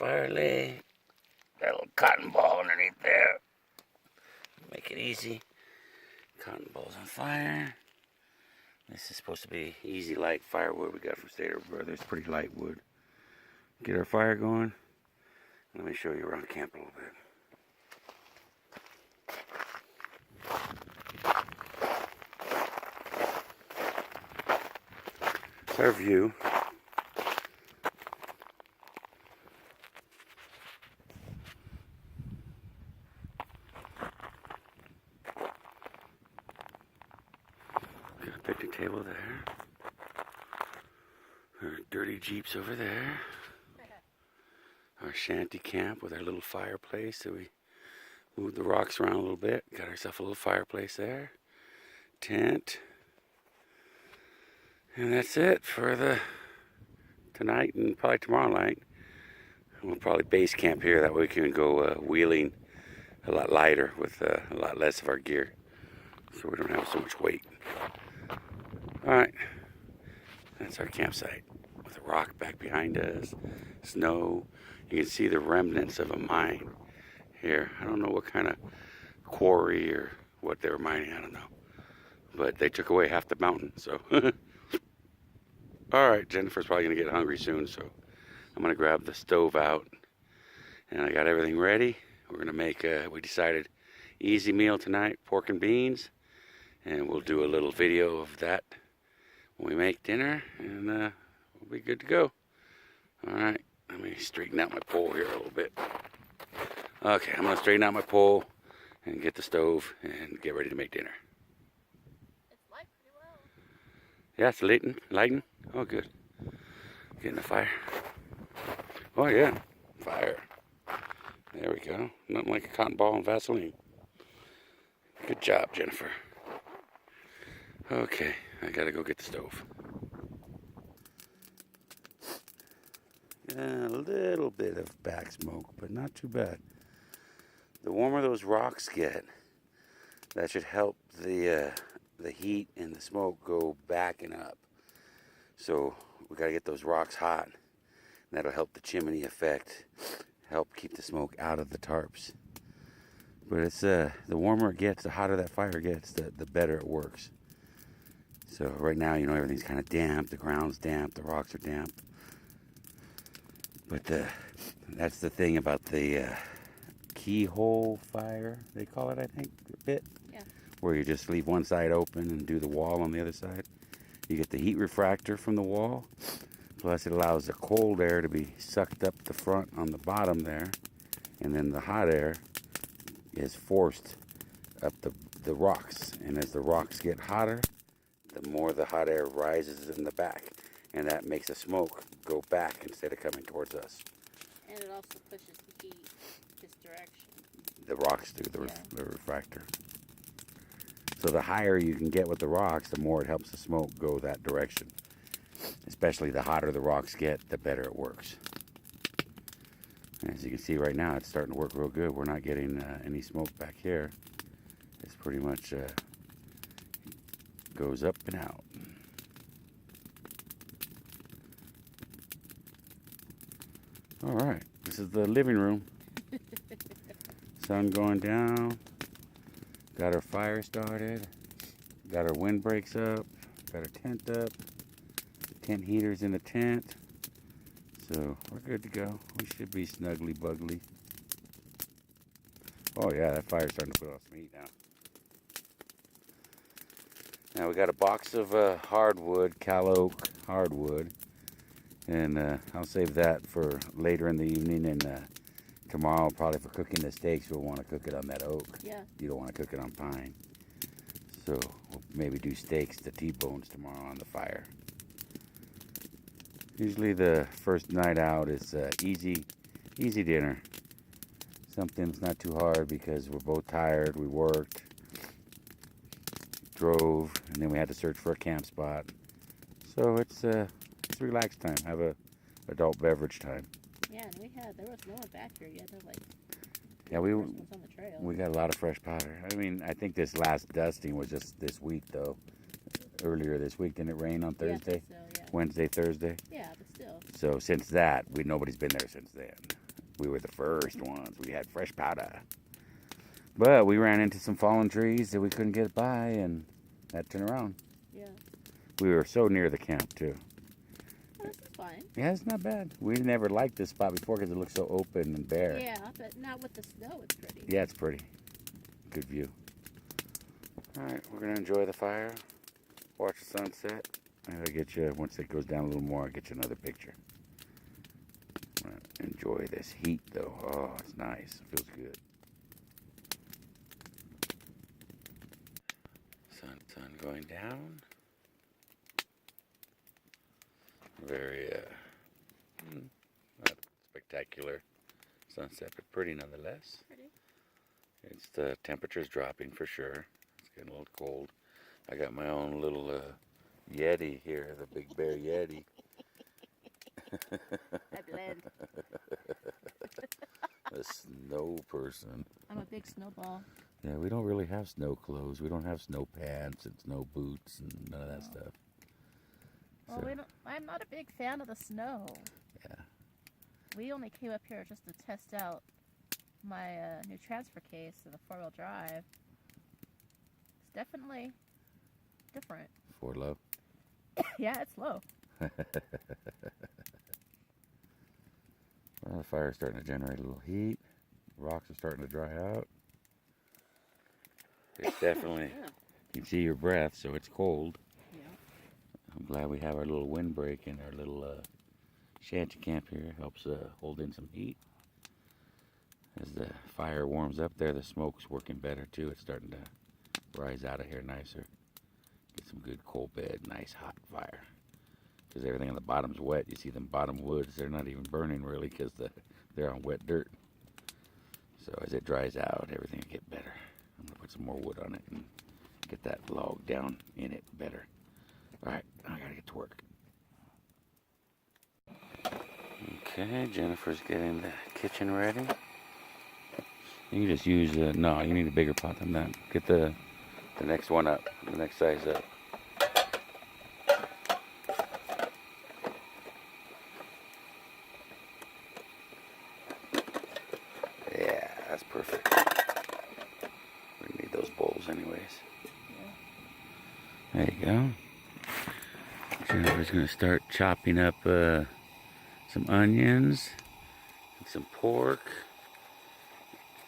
fire lay. Got a little cotton ball underneath there. Make it easy. Cotton balls on fire. This is supposed to be easy, light firewood we got from Stater Brothers. Pretty light wood. Get our fire going. Let me show you around camp a little bit. It's our view. Got a picnic table there. Our dirty Jeeps over there. Our shanty camp with our little fireplace. So we moved the rocks around a little bit. Got ourselves a little fireplace there. Tent. And that's it for the tonight and probably tomorrow night. We'll probably base camp here. That way we can go wheeling a lot lighter with a lot less of our gear. So we don't have so much weight. Alright. That's our campsite. With a rock back behind us. Snow. You can see the remnants of a mine here. I don't know what kind of quarry or what they were mining. I don't know. But they took away half the mountain. So, alright, Jennifer's probably going to get hungry soon. So I'm going to grab the stove out. And I got everything ready. We're going to make, we decided, easy meal tonight. Pork and beans. And we'll do a little video of that when we make dinner. And we'll be good to go. Alright. Let me straighten out my pole here a little bit. Okay, I'm going to straighten out my pole and get the stove and get ready to make dinner. It's light pretty well. Yeah, it's lighting. Oh, good. Getting the fire. Oh, yeah, fire. There we go. Nothing like a cotton ball and Vaseline. Good job, Jennifer. Okay, I got to go get the stove. A little bit of back smoke, but not too bad. The warmer those rocks get, that should help the heat and the smoke go backing up. So we got to get those rocks hot. And that'll help the chimney effect, help keep the smoke out of the tarps. But it's the warmer it gets, the hotter that fire gets, the better it works. So right now, you know, everything's kind of damp. The ground's damp. The rocks are damp. But that's the thing about the keyhole fire, they call it, I think, pit. Yeah. Where you just leave one side open and do the wall on the other side. You get the heat refractor from the wall. Plus it allows the cold air to be sucked up the front on the bottom there. And then the hot air is forced up the rocks. And as the rocks get hotter, the more the hot air rises in the back. And that makes the smoke go back instead of coming towards us. And it also pushes the heat this direction. The rocks do, the refractor. So the higher you can get with the rocks, the more it helps the smoke go that direction. Especially the hotter the rocks get, the better it works. As you can see right now, it's starting to work real good. We're not getting any smoke back here. It's pretty much goes up and out. All right, this is the living room. Sun going down. Got our fire started. Got our windbreaks up. Got our tent up. Tent heaters in the tent. So we're good to go. We should be snuggly bugly. Oh yeah, that fire's starting to put off some heat now. Now we got a box of hardwood, cal oak hardwood. And I'll save that for later in the evening. And tomorrow, probably for cooking the steaks, we'll want to cook it on that oak. Yeah. You don't want to cook it on pine. So we'll maybe do steaks to T-bones tomorrow on the fire. Usually the first night out is easy dinner. Something that's not too hard because we're both tired. We worked, drove, and then we had to search for a camp spot. So it's relax time. Have a adult beverage time. Yeah, and there was no one back here yet. They're like, yeah, on the trail. We got a lot of fresh powder. I mean, I think this last dusting was just this week though. Earlier this week, didn't it rain on Thursday? Yeah, so, yeah. Wednesday, Thursday. Yeah, but still. So since that, nobody's been there since then. We were the first ones. We had fresh powder. But we ran into some fallen trees that we couldn't get by and had to turn around. Yeah. We were so near the camp, too. Oh, this is fine. Yeah, it's not bad. We never liked this spot before because it looks so open and bare. Yeah, but not with the snow, it's pretty. Yeah, it's pretty. Good view. All right, we're going to enjoy the fire, watch the sunset. I'll get you, once it goes down a little more, I'll get you another picture. Enjoy this heat, though. Oh, it's nice. It feels good. Sun going down. Very, not spectacular sunset, but pretty nonetheless. Pretty. It's the temperature's dropping for sure. It's getting a little cold. I got my own little Yeti here, the Big Bear Yeti. I blend. A snow person. I'm a big snowball. Yeah, we don't really have snow clothes. We don't have snow pants and snow boots and none of that stuff. Well, So, I'm not a big fan of the snow. yeah. We only came up here just to test out my new transfer case and the four-wheel drive. It's definitely different. For low. Yeah, it's low. Well, the fire's starting to generate a little heat. Rocks are starting to dry out. It's definitely, Yeah. you can see your breath, so it's cold. Yeah. I'm glad we have our little windbreak in our little shanty camp here. It helps hold in some heat. As the fire warms up there, the smoke's working better too. It's starting to rise out of here nicer. Get some good cold bed, nice hot fire. Because everything on the bottom's wet. You see them bottom woods, they're not even burning really because they're on wet dirt. So as it dries out, everything will get better. I'm going to put some more wood on it and get that log down in it better. Alright, I got to get to work. Okay, Jennifer's getting the kitchen ready. You can just use, no, you need a bigger pot than that. Get the next one up, the next size up. Yeah, that's perfect. We need those bowls anyways. There you go. Jennifer's going to start chopping up some onions and some pork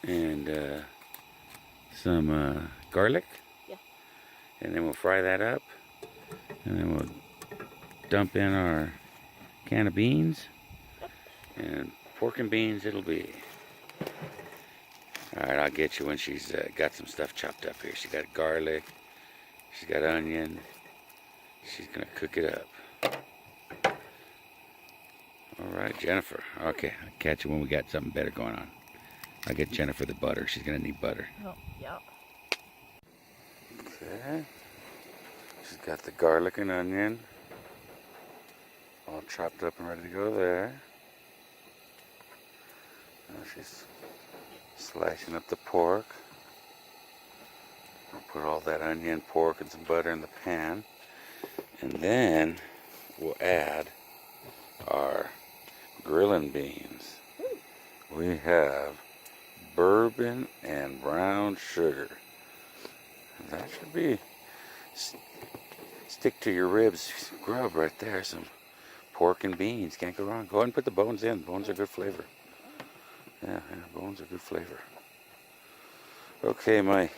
and some garlic. Yeah. And then we'll fry that up. And then we'll dump in our can of beans. And pork and beans it'll be. Alright, I'll get you when she's got some stuff chopped up here. She got garlic. She's got onion. She's going to cook it up. Alright, Jennifer. Okay, I'll catch you when we got something better going on. I'll get Jennifer the butter. She's going to need butter. Oh, yeah. Okay. She's got the garlic and onion all chopped up and ready to go there. Now she's slicing up the pork. I'll put all that onion, pork, and some butter in the pan. And then we'll add our grilling beans. We have bourbon and brown sugar. That should be stick to your ribs grub right there. Some pork and beans, can't go wrong. Go ahead and put the bones in. Bones are good flavor. Yeah, bones are good flavor. Okay, my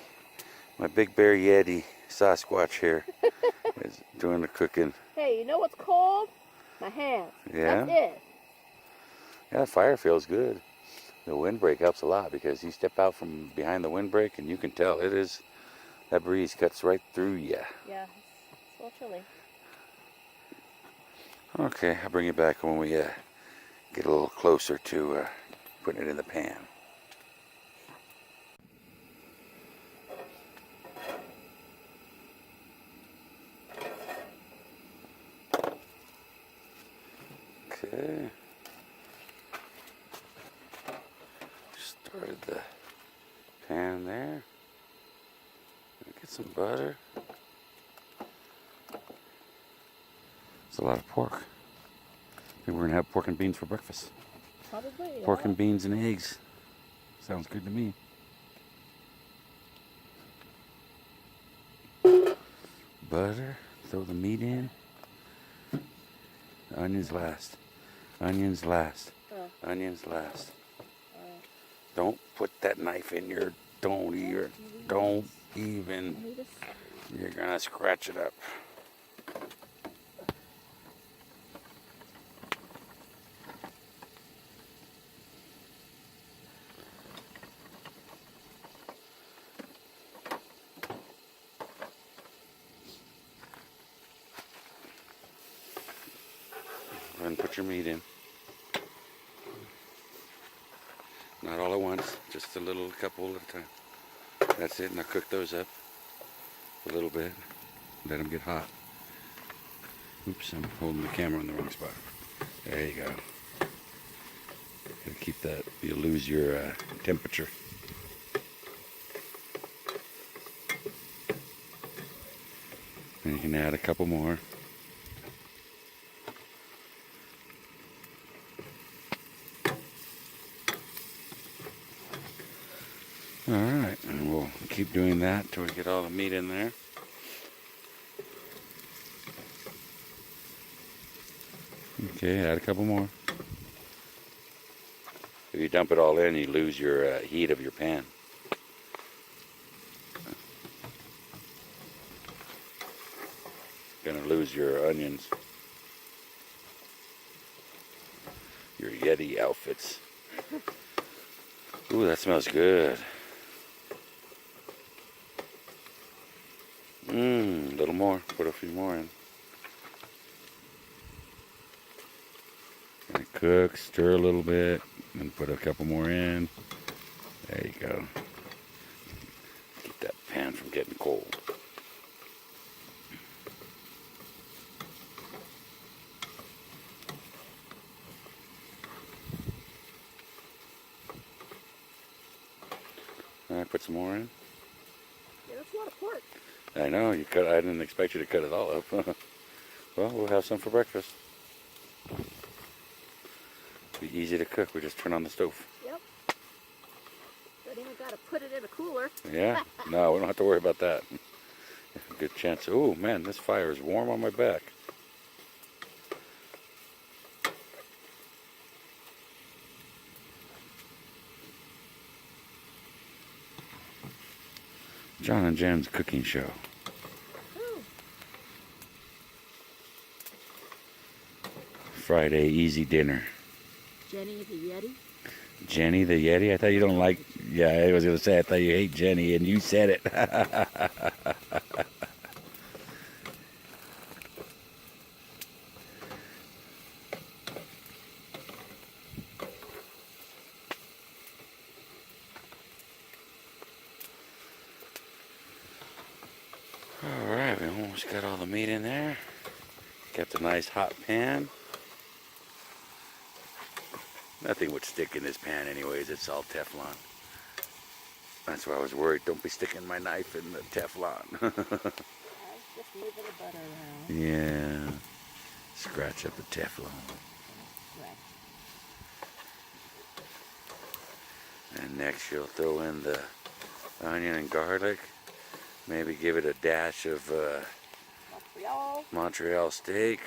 Big Bear Yeti Sasquatch here is doing the cooking. Hey, you know what's cold? My hands. Yeah. That's it. Yeah, the fire feels good. The windbreak helps a lot because you step out from behind the windbreak and you can tell it is, that breeze cuts right through you. Yeah, it's a little chilly. Okay, I'll bring you back when we get a little closer to putting it in the pan. Okay. Started the pan there. Get some butter. It's a lot of pork. I think we're gonna have pork and beans for breakfast. Probably, yeah. Pork and beans and eggs. Sounds good to me. Butter. Throw the meat in. Onions last. Onions last. Onions last. Don't put that knife in your. Don't even. You're gonna scratch it up. And put your meat in. Not all at once, just a little couple at a time. That's it. Now cook those up a little bit. Let them get hot. Oops, I'm holding the camera in the wrong spot. There you go. Gotta keep that. You'll lose your temperature. And you can add a couple more. Alright, and we'll keep doing that till we get all the meat in there. Okay, add a couple more. If you dump it all in, you lose your heat of your pan. You're gonna lose your onions. Your Yeti outfits. Ooh, that smells good. A little more. Put a few more in. And it cooks, stir a little bit, and put a couple more in. There you go. Keep that pan from getting cold. All right, put some more in. Yeah, that's a lot of pork. I know, you cut. I didn't expect you to cut it all up. Well, we'll have some for breakfast. Be easy to cook. We just turn on the stove. Yep. Don't even gotta put it in a cooler. Yeah. No, we don't have to worry about that. Good chance. Oh man, this fire is warm on my back. John and Jenn's cooking show. Friday easy dinner. Jenny the Yeti. Jenny the Yeti? I thought you don't like... Yeah, I was going to say, I thought you hate Jenny, and you said it. Alright, we almost got all the meat in there. Kept a nice hot pan. Nothing would stick in this pan anyways, it's all Teflon. That's why I was worried, don't be sticking my knife in the Teflon. I was just moving the butter around. Yeah, scratch up the Teflon. Right. And next you'll throw in the onion and garlic. Maybe give it a dash of Montreal steak.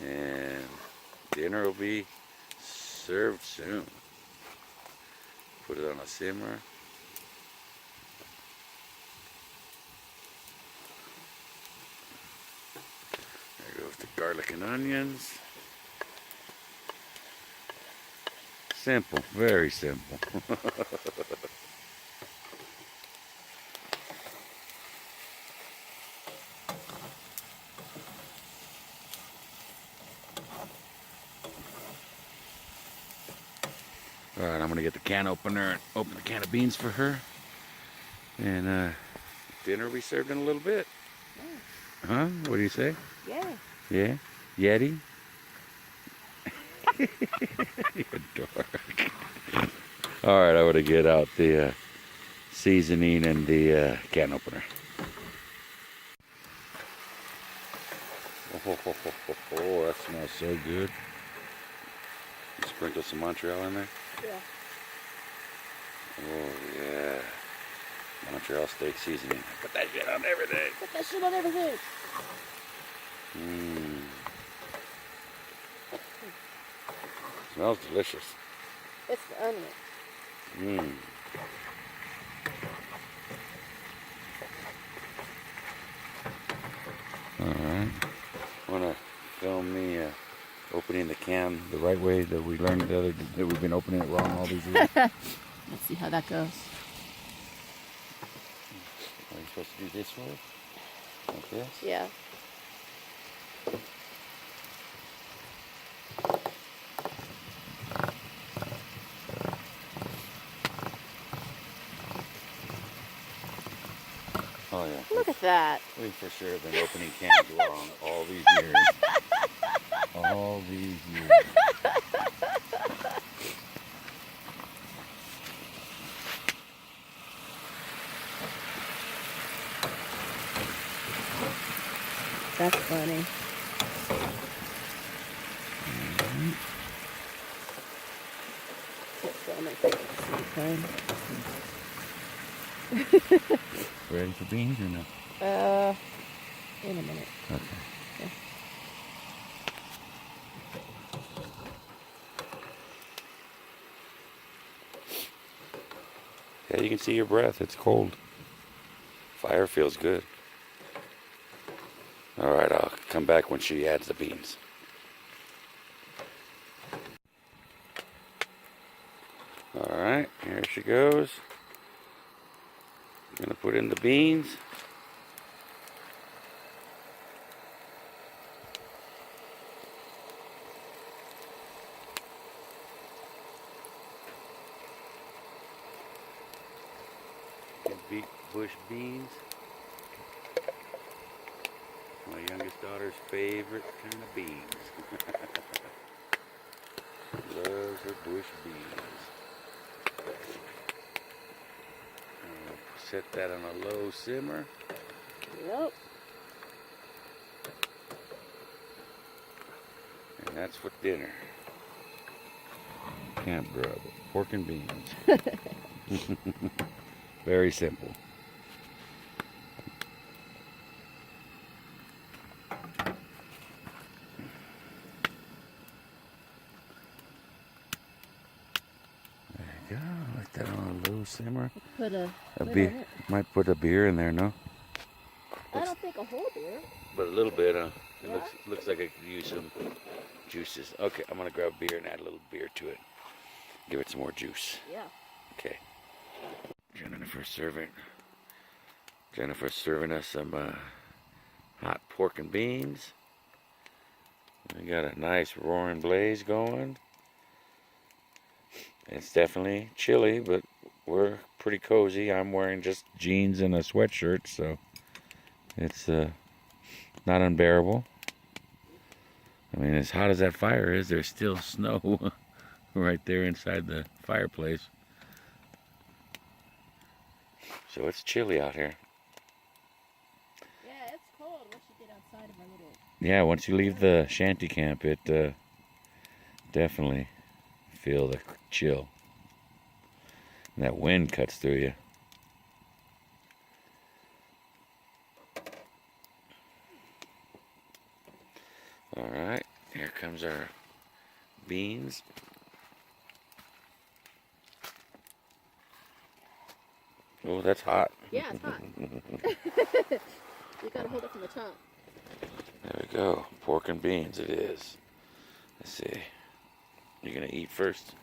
And dinner will be served soon. Put it on a simmer. There goes the garlic and onions. Simple, very simple. Alright, I'm going to get the can opener and open the can of beans for her. And dinner will be served in a little bit. Yeah. Huh? What do you say? Yeah. Yeah? Yeti? You're dark. Alright, I want to get out the seasoning and the can opener. Oh, that smells so good. Sprinkle some Montreal in there. Yeah. Oh yeah. Montreal steak seasoning. Put that shit on everything. Put that shit on everything. Mmm. Smells delicious. It's the onion. Mmm. Alright. Wanna film me opening the can the right way that we learned the other that we've been opening it wrong all these years? Let's see how that goes. Are you supposed to do this way? Like this? Yeah. Oh yeah. Look at that. We for sure have been opening cans wrong all these years. All these years. That's funny. Ready for beans or no? In a minute. Okay. Okay. Yeah, you can see your breath. It's cold. Fire feels good. All right, I'll come back when she adds the beans. All right, here she goes. I'm gonna put in the beans. Beet bush beans. My youngest daughter's favorite kind of beans. Loves her bush beans. Set that on a low simmer. Yep. And that's for dinner. Camp grub, pork and beans. Very simple. There you go. Like that on a low simmer. Put a beer. Might put a beer in there, no? I don't think a whole beer. But a little bit, huh? It Yeah. looks like I could use some juices. Okay, I'm gonna grab a beer and add a little beer to it. Give it some more juice. Yeah. Okay. Jennifer's serving us some hot pork and beans. We got a nice roaring blaze going. It's definitely chilly, but we're pretty cozy. I'm wearing just jeans and a sweatshirt, so it's not unbearable. I mean, as hot as that fire is, there's still snow right there inside the fireplace. So it's chilly out here. Yeah, it's cold once you get outside of our little... Yeah, once you leave the shanty camp, it definitely feel the chill. And that wind cuts through you. All right, here comes our beans. Oh, that's hot. Yeah, it's hot. You gotta hold it from the top. There we go. Pork and beans it is. Let's see. You're gonna eat first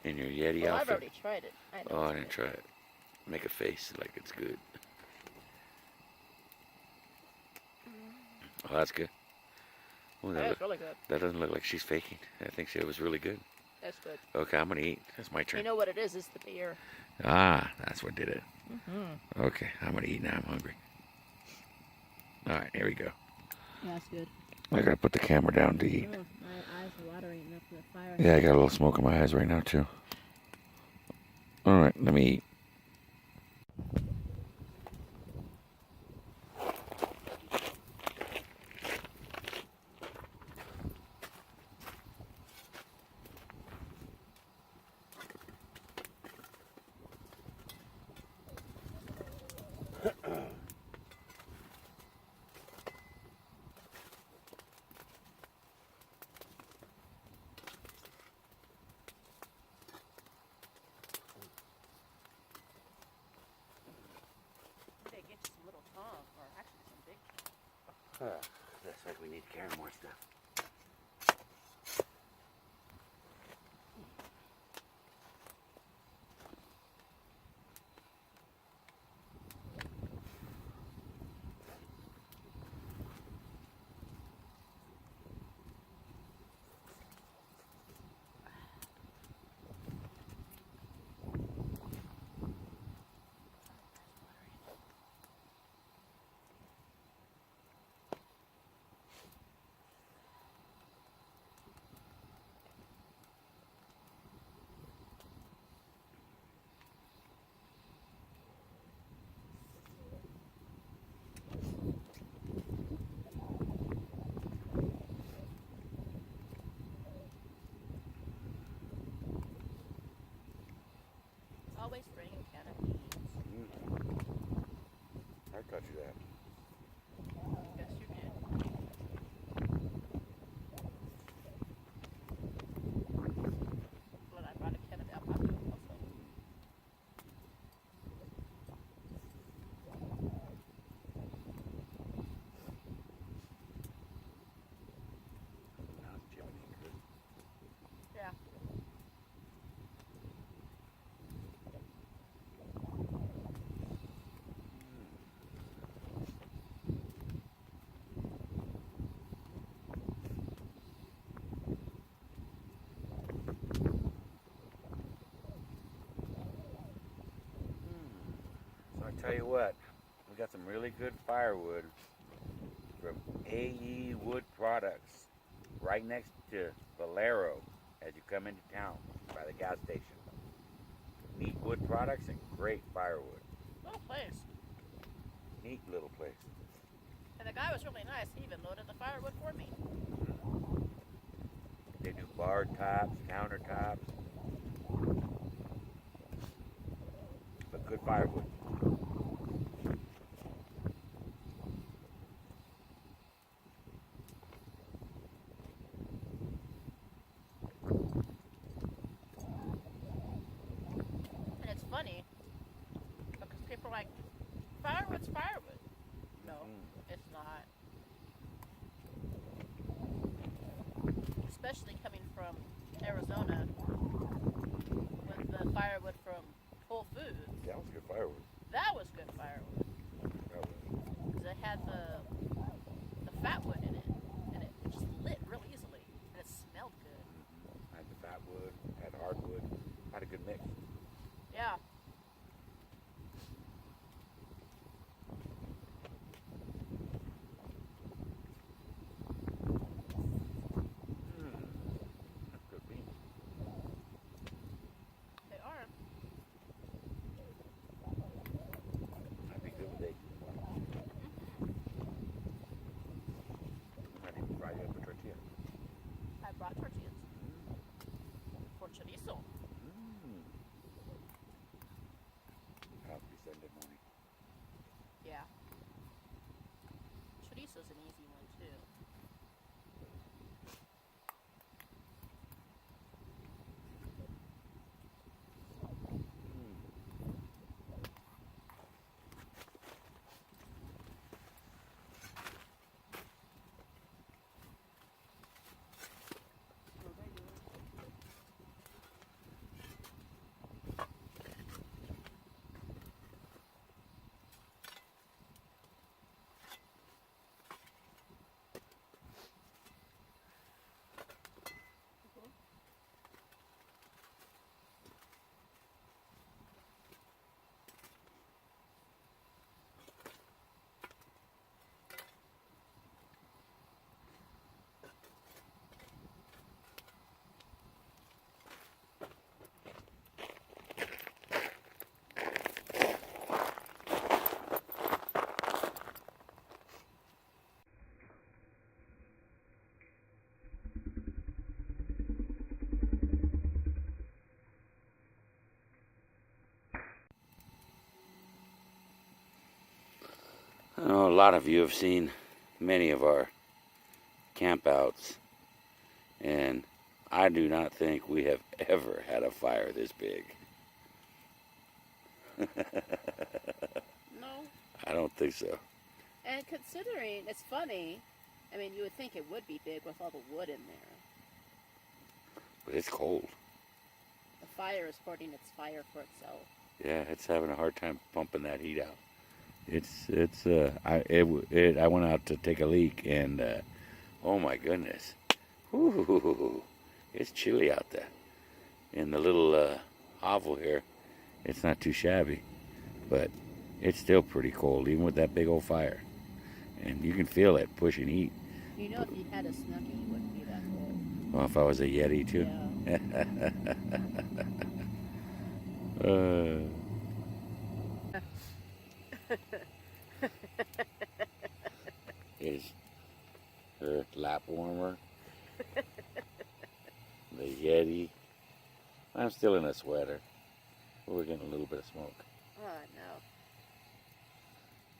in your Yeti Well, I've outfit? already tried it. I know Oh, I it's didn't good. try it. Make a face like it's good. Oh, that's good. Oh, That's really good. that doesn't look like she's faking. I think it was really good. That's good. Okay, I'm gonna eat. That's my turn. You know what it is? It's the beer. Ah, that's what did it. Mm-hmm. Okay, I'm gonna eat now. I'm hungry. All right, here we go. Yeah, that's good. I gotta put the camera down to eat. My eyes are watering up from the fire. Yeah, I got a little smoke in my eyes right now too. All right, let me eat. like we need to carry more stuff. Always bring a can of beans. I got you that. Yes, you did. But I brought a can of alpaca also. Now it's Jiminy good. Yeah. So I tell you what, we got some really good firewood from AE Wood Products right next to Valero as you come into town by the gas station. Neat wood products and great firewood. Little place. Neat little place. And the guy was really nice. He even loaded the firewood for me. They do bar tops, countertops, but good firewood. And it's funny because people are like, firewood's firewood. No, it's not. Especially coming from Arizona with the firewood from Whole Foods. That was good firewood. That was good firewood. That was. Because it had the fat wood in it. And it just lit real easily. And it smelled good. Had the fat wood, had hardwood, had a good mix. Yeah. That's good beans. They are. I'd be good with eggs in the morning. I'd even fry you up a tortilla. I brought tortillas for chorizo. That'll be Sunday morning. Yeah. Chorizo's an easy one too. I know a lot of you have seen many of our campouts, and I do not think we have ever had a fire this big. No. I don't think so. And considering, it's funny, I mean, you would think it would be big with all the wood in there. But it's cold. The fire is hoarding its fire for itself. Yeah, it's having a hard time pumping that heat out. I went out to take a leak and oh my goodness, whoo, it's chilly out there. In the little hovel here, it's not too shabby, but it's still pretty cold even with that big old fire, and you can feel it pushing heat. You know, if you had a Snuggie, you wouldn't be that cold. Well, if I was a Yeti too. Yeah. Is her lap warmer, the Yeti. I'm still in a sweater. We're getting a little bit of smoke. Oh, no.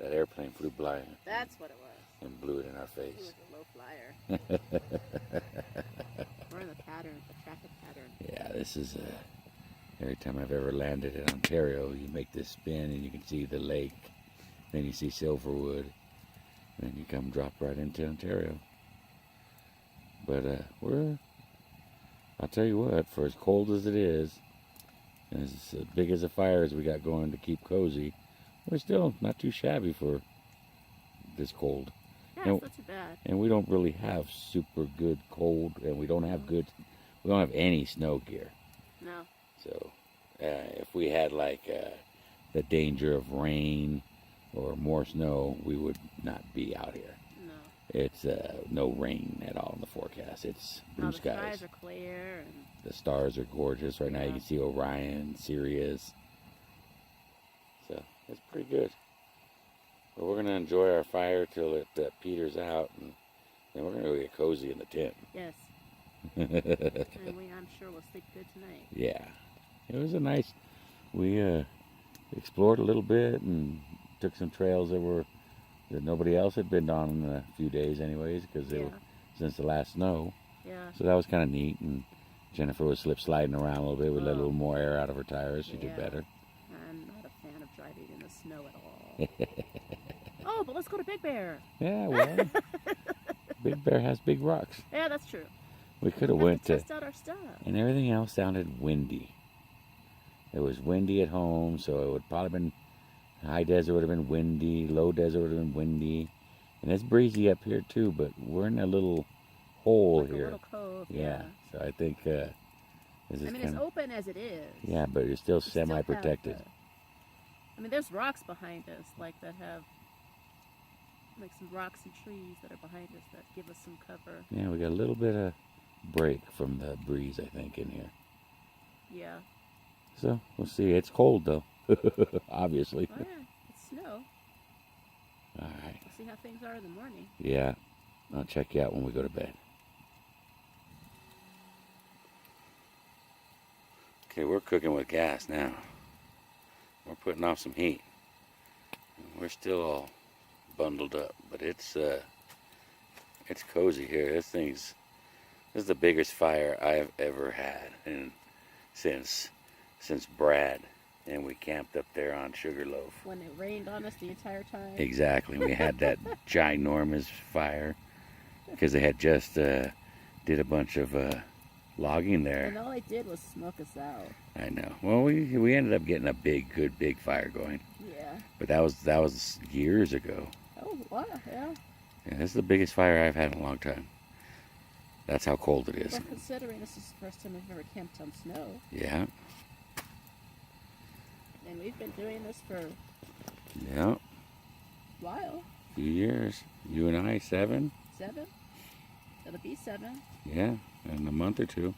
That airplane flew by That's what it was. and blew it in our He face. was a low flyer. We're in the pattern, the traffic pattern. Yeah, this is every time I've ever landed in Ontario, you make this spin and you can see the lake. Then you see Silverwood. And you come drop right into Ontario. But I'll tell you what, for as cold as it is, and as big as a fire as we got going to keep cozy, we're still not too shabby for this cold. Yeah, And- it's not too bad. And we don't really have super good cold, and we don't have any snow gear. No. So if we had like the danger of rain or more snow, we would not be out here. No. It's no rain at all in the forecast. It's blue No, the skies. skies are clear and The stars are gorgeous. Right now you Yeah. can see Orion, Sirius. So it's pretty good. But we're going to enjoy our fire till it peters out, and then we're going to go get cozy in the tent. yes. And I'm sure we'll sleep good tonight. Yeah. It was a nice, we explored a little bit and took some trails that nobody else had been on in a few days anyways, because they Yeah. were since the last snow. Yeah. So that was kind of neat, and Jennifer was slip sliding around a little bit. We let a Oh. little more air out of her tires. She did Yeah. better. I'm not a fan of driving in the snow at all. Oh, but let's go to Big Bear. Yeah, well, Big Bear has big rocks. Yeah, that's true. We could have We have went to to, test out our stuff. and everything else sounded windy. It was windy at home, so it would probably been high desert would have been windy, low desert would have been windy, and it's breezy up here too. But we're in a little hole Like a here. little cove. Yeah, so I think this is I mean, kind it's of open as it is. yeah, but it's still You still have semi-protected. I mean, there's rocks behind us, like that have, like some rocks and trees that are behind us that give us some cover. Yeah, we got a little bit of break from the breeze, I think, in here. Yeah. So we'll see. It's cold though, obviously. Oh yeah, it's snow. All right. We'll see how things are in the morning. Yeah, I'll check you out when we go to bed. Okay, we're cooking with gas now. We're putting off some heat. We're still all bundled up, but it's cozy here. This is the biggest fire I've ever had, and since Brad, and we camped up there on Sugarloaf. When it rained on us the entire time. Exactly. We had that ginormous fire because they had just did a bunch of logging there. And all I did was smoke us out. I know. Well, we ended up getting a good big fire going, Yeah. but that was years ago. Oh, wow, yeah. Yeah, this is the biggest fire I've had in a long time. That's how cold it is. Well, considering this is the first time we've ever camped on snow, Yeah. and we've been doing this for a Yeah. while. Few years. You and I, 7. 7? It'll be 7. Yeah, in a month or two.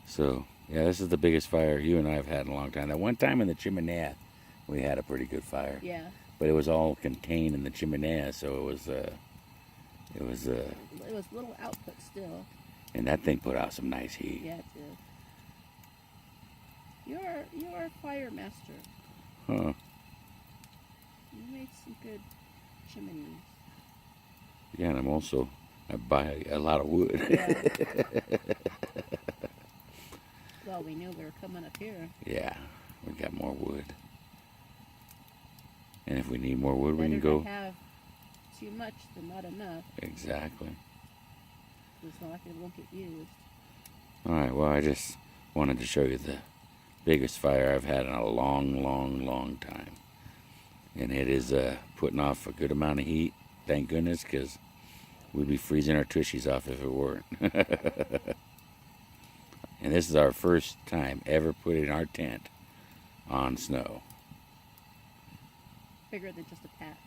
So, yeah, this is the biggest fire you and I have had in a long time. That one time in the Chimenea, we had a pretty good fire. Yeah. But it was all contained in the Chimenea, so it was It was little output still. and that thing put out some nice heat. Yeah, it did. You are a fire master. Huh. You made some good chimneys. Yeah, and I buy a lot of wood. Yeah. Well, we knew we were coming up here. Yeah, we got more wood. And if we need more wood, we Better can go. to have too much than not enough. Exactly. It's not like it won't get used. Alright, well, I just wanted to show you the biggest fire I've had in a long, long, long time. And it is putting off a good amount of heat, thank goodness, because we'd be freezing our tushies off if it weren't. And this is our first time ever putting our tent on snow. Bigger than just a patch.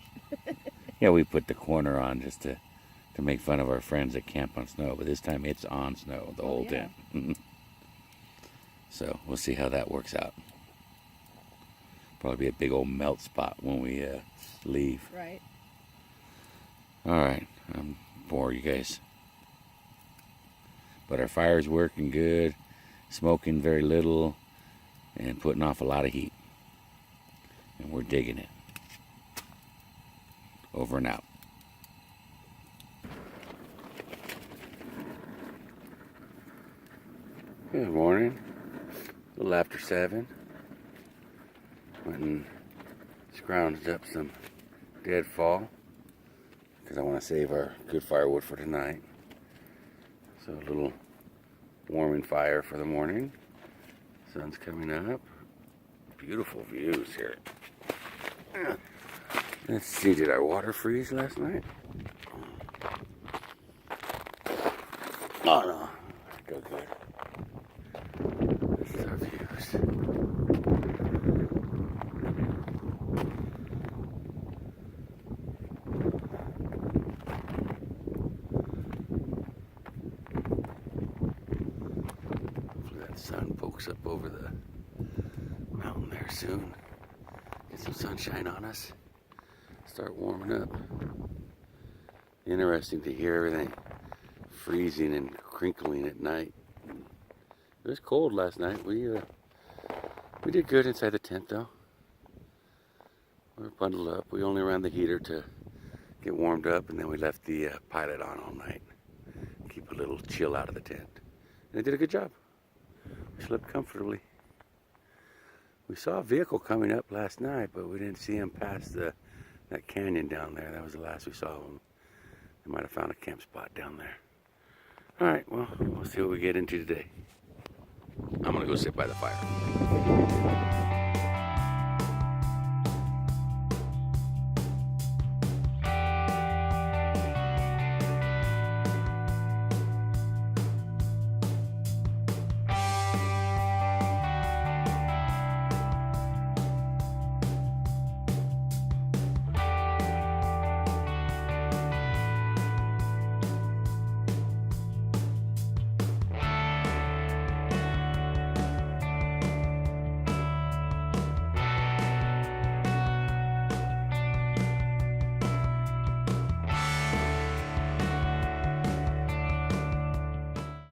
Yeah, we put the corner on just to make fun of our friends that camp on snow, but this time it's on snow, the whole yeah. tent. So we'll see how that works out. Probably be a big old melt spot when we leave. Right. Alright, I'm bored, you guys. But our fire's working good, smoking very little, and putting off a lot of heat. And we're digging it. Over and out. Good morning. A little after 7. Went and scrounged up some deadfall because I want to save our good firewood for tonight. So a little warming fire for the morning. Sun's coming up. Beautiful views here. Let's see, did our water freeze last night? Oh no, go good. This is our views. Hopefully that sun pokes up over the mountain there soon. Get some sunshine on us. Start warming up. Interesting to hear everything freezing and crinkling at night. It was cold last night. We did good inside the tent though. We were bundled up. We only ran the heater to get warmed up, and then we left the pilot on all night. Keep a little chill out of the tent. And it did a good job. We slept comfortably. We saw a vehicle coming up last night, but we didn't see him past that canyon down there. That was the last we saw of him. They might have found a camp spot down there. Alright, well, we'll see what we get into today. I'm gonna go sit by the fire.